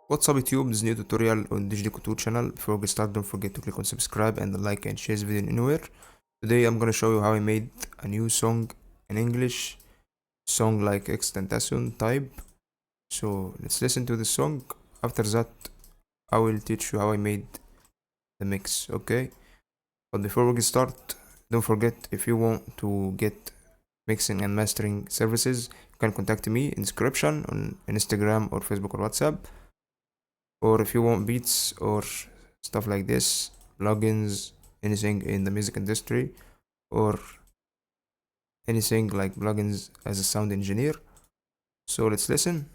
What's up YouTube, this is new tutorial on DEKO channel. Before we start, don't forget to click on subscribe and like and share this video anywhere. Today I'm gonna show you how I made a new song in English, song like xxxtentacion type. So let's listen to the song. After that I will teach you how I made the mix, okay? But before we start, don't forget, if you want to get mixing and mastering services, you can contact me in description on Instagram or Facebook or WhatsApp. Or if you want beats or stuff like this, plugins, anything in the music industry, or anything like plugins as a sound engineer. So let's listen.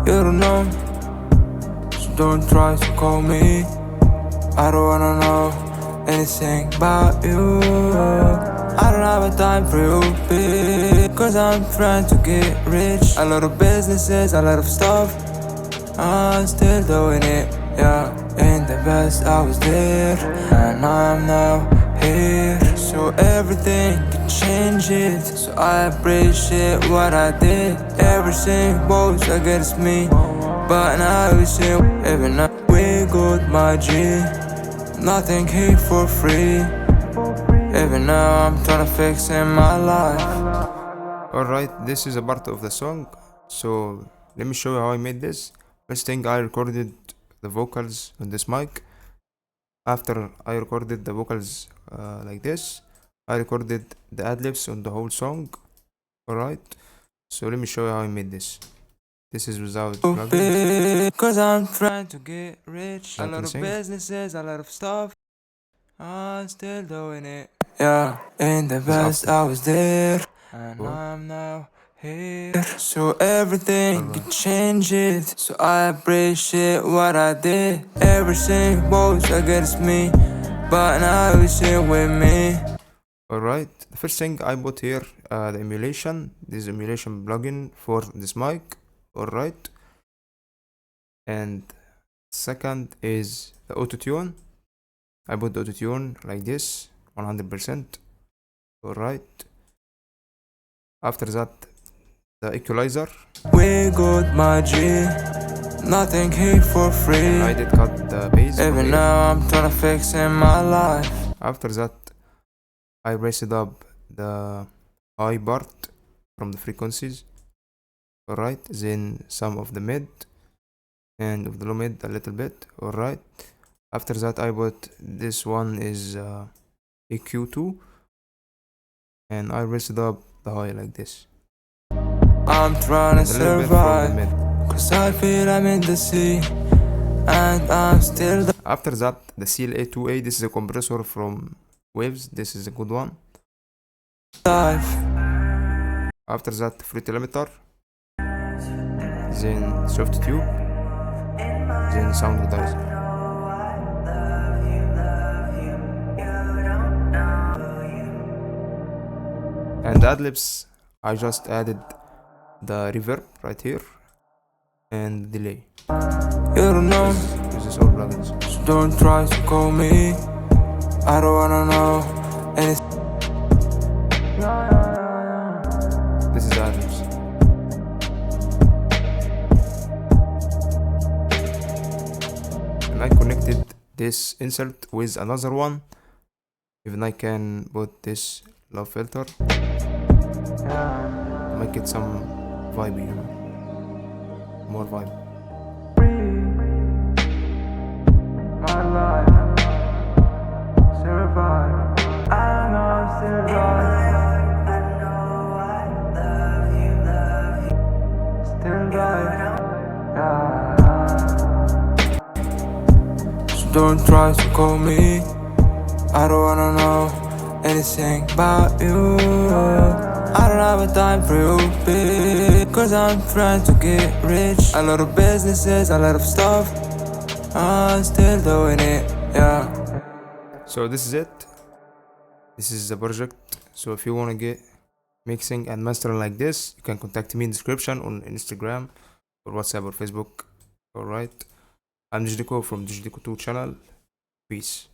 You don't know, so don't try to call me. I don't wanna know anything about you. I don't have a time for you, bitch, cause I'm trying to get rich. A lot of businesses, a lot of stuff, I'm still doing it, yeah. In the past I was there, and I'm now here. So everything can change it, so I appreciate what I did. Everything was against me, but now we see, even now we got my G. Nothing here for free. Even now I'm trying to fix in my life. Alright, this is a part of the song, so let me show you how I made this. First thing, I recorded the vocals on this mic. After I recorded the vocals like this, I recorded the ad-libs on the whole song. Alright, so let me show you how I made this. This is without plugins. Cause I'm trying to get rich. A lot of businesses, a lot of stuff, I'm still doing it, yeah. In the past I was there, and I'm now here. So everything can change it, so I appreciate what I did. Everything was against me, but now it's here with me. Alright, the first thing I put here, the emulation. This is emulation plugin for this mic. Alright, and second is the auto-tune. I put the auto-tune like this, 100%. Alright, after that the equalizer. We got my G, nothing here for free. I did cut the bass. Even now I'm trying to fix in my life. After that I raised up the high part from the frequencies. Alright, then some of the mid and of the low mid a little bit. Alright, after that I put this one is EQ2, and I raised up the high like this. I'm trying to survive, cause I feel I'm in the sea, and I'm still the. After that the CLA2A, this is a compressor from Waves, this is a good one. Life. After that fruit limiter, then soft tube, then sound reducer. And the ad-libs, I just added the reverb right here and delay. You don't know, This is all plugins. so don't try to call me. I don't wanna know anything. This is the ad-libs. And I connected this insert with another one. Even I can put this love filter to make it some vibe, you know, more vibe. My life, survive. I know I'm still alive. I know I love you. Still alive, yeah. So don't try to call me. I don't wanna know anything about you. I don't have a time for you, bitch, cause I'm trying to get rich. A lot of businesses, a lot of stuff, I'm still doing it, yeah. So this is it. This is the project. So if you want to get mixing and mastering like this, you can contact me in description on Instagram or WhatsApp or Facebook. Alright, I'm DEKO from DEKO 2 channel. Peace.